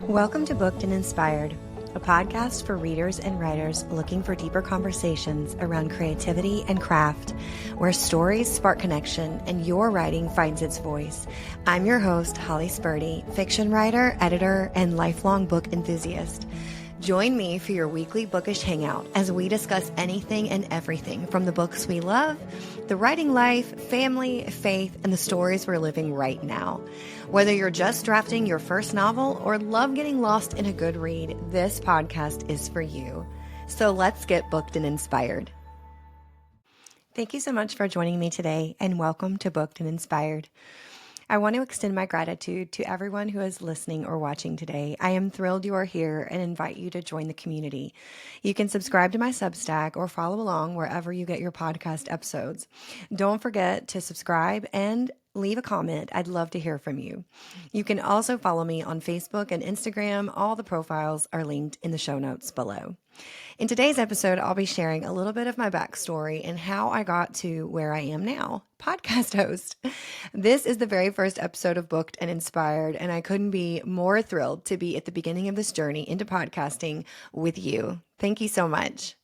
Welcome to Booked and Inspired, a podcast for readers and writers looking for deeper conversations around creativity and craft, where stories spark connection and your writing finds its voice. I'm your host, Holli Sperti, fiction writer, editor, and lifelong book enthusiast. Join me for your weekly bookish hangout as we discuss anything and everything from the books we love, the writing life, family, faith, and the stories we're living right now. Whether you're just drafting your first novel or love getting lost in a good read, this podcast is for you. So let's get booked and inspired. Thank you so much for joining me today, and welcome to Booked and Inspired. I want to extend my gratitude to everyone who is listening or watching today. I am thrilled you are here and invite you to join the community. You can subscribe to my Substack or follow along wherever you get your podcast episodes. Don't forget to subscribe and leave a comment. I'd love to hear from you. You can also follow me on Facebook and Instagram. All the profiles are linked in the show notes below. In today's episode, I'll be sharing a little bit of my backstory and how I got to where I am now, podcast host. This is the very first episode of Booked and Inspired, and I couldn't be more thrilled to be at the beginning of this journey into podcasting with you. Thank you so much.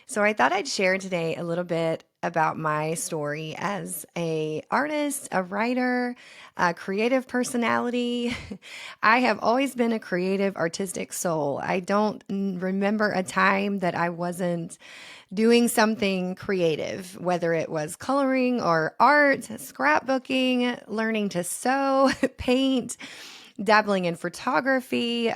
So I thought I'd share today a little bit about my story as an artist, a writer, a creative personality. I have always been a creative, artistic soul. I don't remember a time that I wasn't doing something creative, whether it was coloring or art, scrapbooking, learning to sew, paint, dabbling in photography,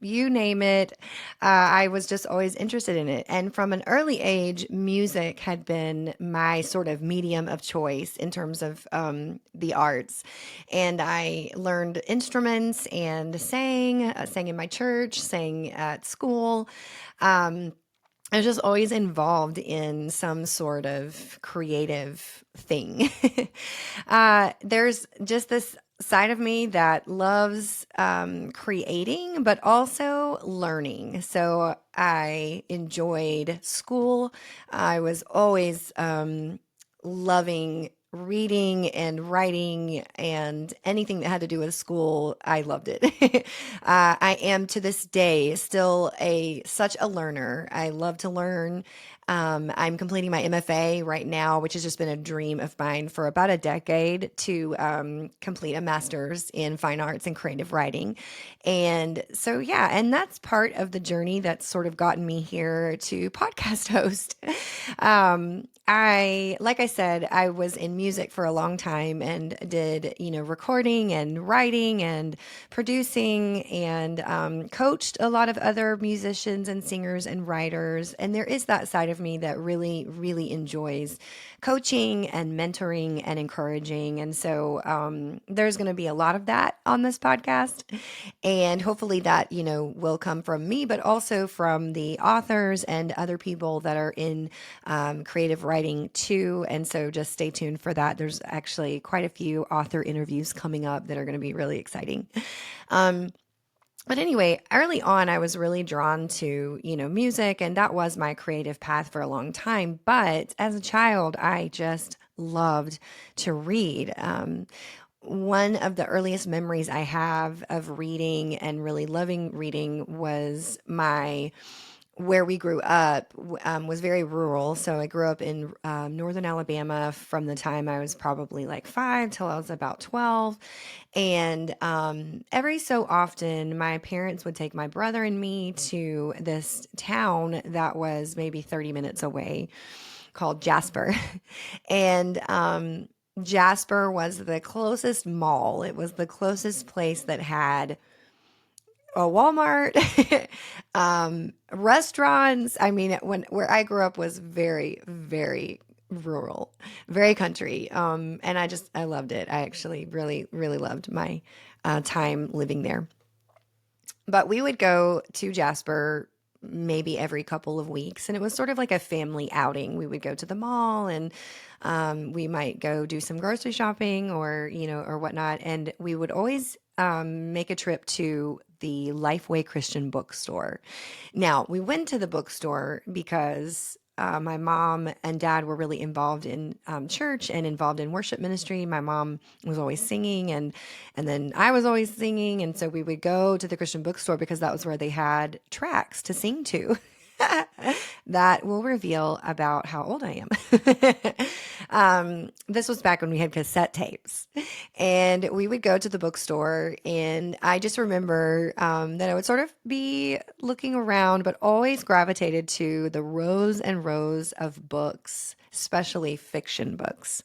you name it. I was just always interested in it. And from an early age, music had been my sort of medium of choice in terms of the arts. And I learned instruments and sang in my church, sang at school. I was just always involved in some sort of creative thing. There's just this side of me that loves creating, but also learning. So I enjoyed school. I was always loving reading and writing and anything that had to do with school. I loved it. I am to this day still such a learner. I love to learn. I'm completing my MFA right now, which has just been a dream of mine for about a decade to complete a master's in fine arts and creative writing. And so, yeah, and that's part of the journey that's sort of gotten me here to podcast host. Like I said, I was in music for a long time and did, recording and writing and producing and coached a lot of other musicians and singers and writers. And there is that side of me that really, really enjoys coaching and mentoring and encouraging. And so there's going to be a lot of that on this podcast. And hopefully that, will come from me, but also from the authors and other people that are in creative writing too. And so just stay tuned for that. There's actually quite a few author interviews coming up that are going to be really exciting. But anyway, early on, I was really drawn to, music, and that was my creative path for a long time. But as a child, I just loved to read. One of the earliest memories I have of reading and really loving reading was where we grew up was very rural. So I grew up in northern Alabama from the time I was probably like 5 till I was about 12. And every so often, my parents would take my brother and me to this town that was maybe 30 minutes away called Jasper. And Jasper was the closest mall. It was the closest place that had a Walmart, restaurants. I mean, where I grew up was very, very rural, very country. And I loved it. I actually really, really loved my time living there. But we would go to Jasper maybe every couple of weeks, and it was sort of like a family outing. We would go to the mall and we might go do some grocery shopping or whatnot. And we would always make a trip to the Lifeway Christian bookstore. Now, we went to the bookstore because my mom and dad were really involved in church and involved in worship ministry. My mom was always singing, and then I was always singing, and so we would go to the Christian bookstore because that was where they had tracks to sing to. That will reveal about how old I am. This was back when we had cassette tapes, and we would go to the bookstore. And I just remember that I would sort of be looking around, but always gravitated to the rows and rows of books, especially fiction books.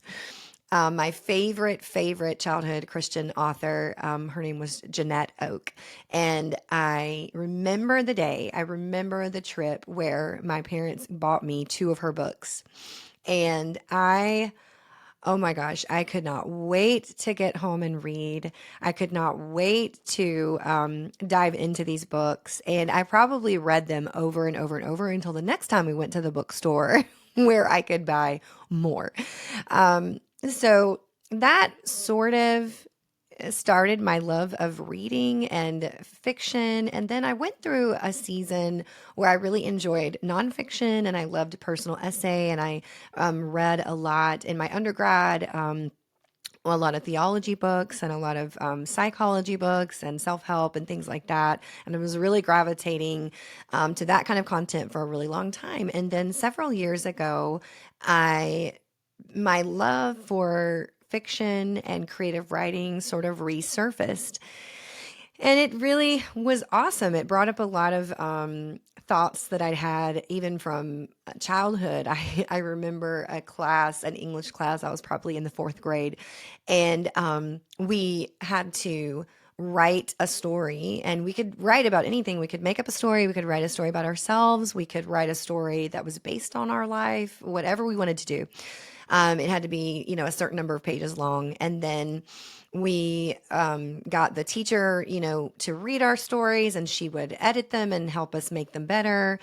My favorite childhood Christian author, her name was Jeanette Oak. And I remember the day, I remember the trip where my parents bought me two of her books. And oh my gosh, I could not wait to get home and read. I could not wait to dive into these books. And I probably read them over and over and over until the next time we went to the bookstore where I could buy more. So that sort of started my love of reading and fiction. And then I went through a season where I really enjoyed nonfiction and I loved personal essay. And I read a lot in my undergrad. A lot of theology books and a lot of psychology books and self-help and things like that. And I was really gravitating to that kind of content for a really long time. And then several years ago, my love for fiction and creative writing sort of resurfaced. And it really was awesome. It brought up a lot of thoughts that I'd had even from childhood. I remember an English class, I was probably in the fourth grade, and we had to write a story, and we could write about anything. We could make up a story, we could write a story about ourselves, we could write a story that was based on our life, whatever we wanted to do. It had to be, a certain number of pages long. And then we got the teacher, to read our stories, and she would edit them and help us make them better.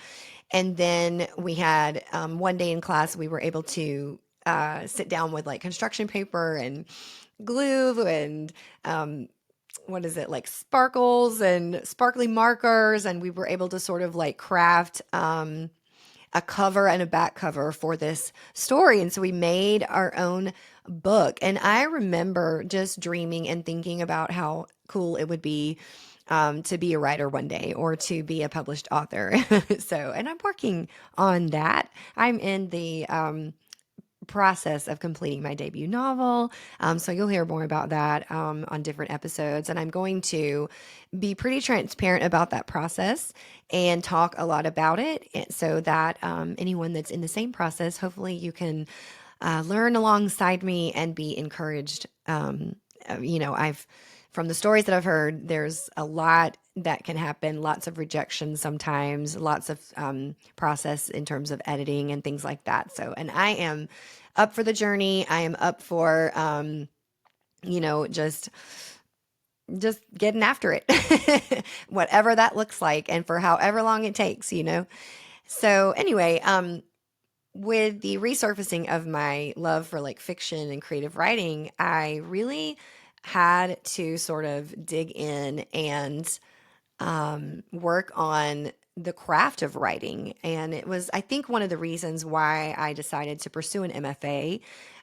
And then we had one day in class, we were able to sit down with like construction paper and glue and what is it, like sparkles and sparkly markers. And we were able to sort of like craft a cover and a back cover for this story. And so we made our own book. And I remember just dreaming and thinking about how cool it would be to be a writer one day or to be a published author. And I'm working on that. I'm in the process of completing my debut novel. So you'll hear more about that on different episodes. And I'm going to be pretty transparent about that process and talk a lot about it so that anyone that's in the same process, hopefully you can learn alongside me and be encouraged. From the stories that I've heard, there's a lot that can happen, lots of rejection sometimes, lots of process in terms of editing and things like that. So, and I am up for the journey. I am up for, just getting after it, whatever that looks like, and for however long it takes. So anyway, with the resurfacing of my love for like fiction and creative writing, I really had to sort of dig in and work on the craft of writing. And it was, I think, one of the reasons why I decided to pursue an MFA.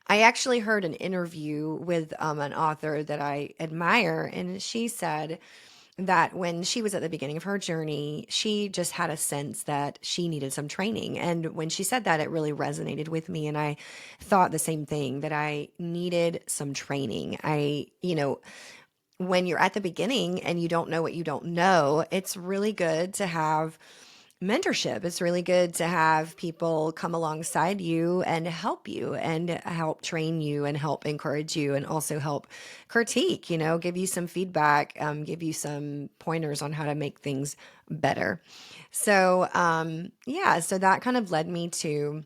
I actually heard an interview with an author that I admire, and she said that when she was at the beginning of her journey, she just had a sense that she needed some training. And when she said that, it really resonated with me. And I thought the same thing, that I needed some training. When you're at the beginning and you don't know what you don't know, it's really good to have mentorship. It's really good to have people come alongside you and help train you and help encourage you and also help critique, give you some feedback, give you some pointers on how to make things better. So, so that kind of led me to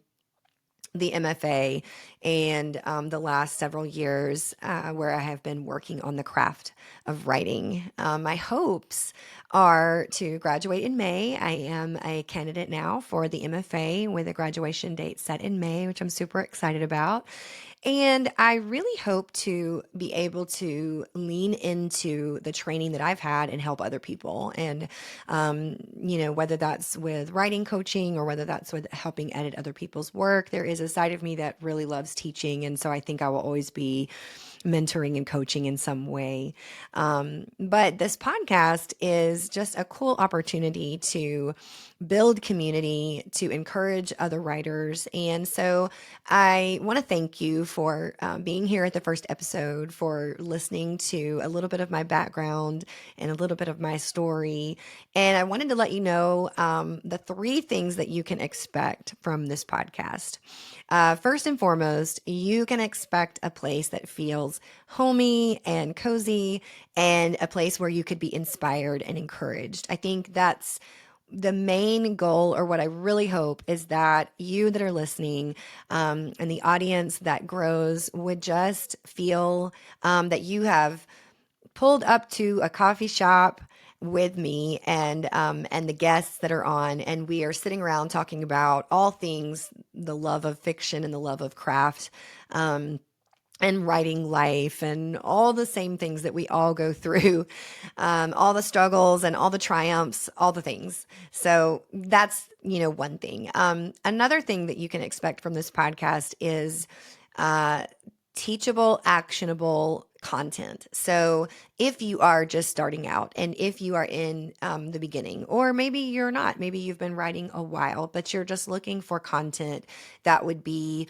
the MFA and the last several years where I have been working on the craft of writing. My hopes are to graduate in May. I am a candidate now for the MFA with a graduation date set in May, which I'm super excited about. And I really hope to be able to lean into the training that I've had and help other people. And, whether that's with writing coaching or whether that's with helping edit other people's work, there is a side of me that really loves teaching. And so I think I will always be mentoring and coaching in some way. But this podcast is just a cool opportunity to build community, to encourage other writers. And so I want to thank you for being here at the first episode, for listening to a little bit of my background and a little bit of my story. And I wanted to let you know the 3 things that you can expect from this podcast. First and foremost, you can expect a place that feels homey and cozy and a place where you could be inspired and encouraged. I think that's the main goal, or what I really hope, is that you that are listening and the audience that grows would just feel that you have pulled up to a coffee shop with me and the guests that are on, and we are sitting around talking about all things the love of fiction and the love of craft. And writing life and all the same things that we all go through, all the struggles and all the triumphs, all the things. So that's, one thing. Another thing that you can expect from this podcast is teachable, actionable content. So if you are just starting out and if you are in the beginning, or maybe you're not, maybe you've been writing a while, but you're just looking for content that would be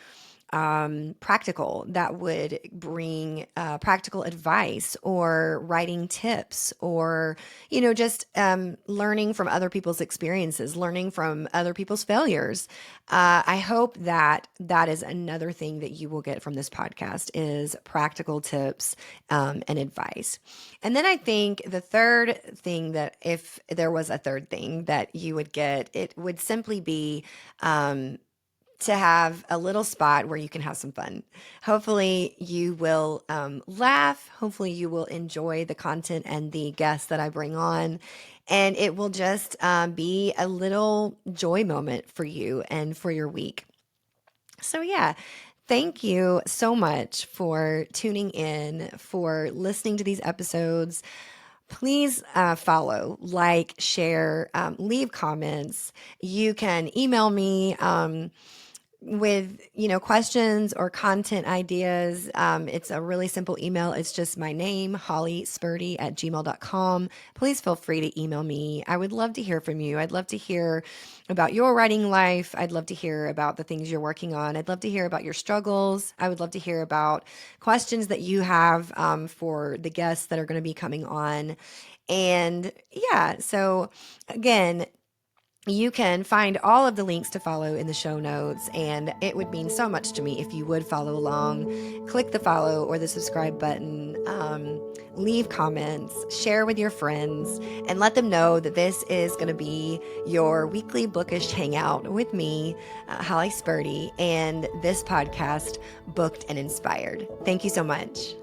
practical, that would bring practical advice or writing tips, or, just learning from other people's experiences, learning from other people's failures. I hope that that is another thing that you will get from this podcast is practical tips and advice. And then I think the third thing, that if there was a third thing that you would get, it would simply be to have a little spot where you can have some fun. Hopefully you will laugh. Hopefully you will enjoy the content and the guests that I bring on. And it will just be a little joy moment for you and for your week. So yeah, thank you so much for tuning in, for listening to these episodes. Please follow, like, share, leave comments. You can email me with questions or content ideas. It's a really simple email. It's just my name, Holli Sperti @gmail.com. Please feel free to email me. I would love to hear from you. I'd love to hear about your writing life. I'd love to hear about the things you're working on. I'd love to hear about your struggles. I would love to hear about questions that you have for the guests that are going to be coming on. And yeah, so again, you can find all of the links to follow in the show notes, and it would mean so much to me if you would follow along. Click the follow or the subscribe button, leave comments, share with your friends, and let them know that this is going to be your weekly bookish hangout with me, Holli Sperti, and this podcast, Booked and Inspired. Thank you so much.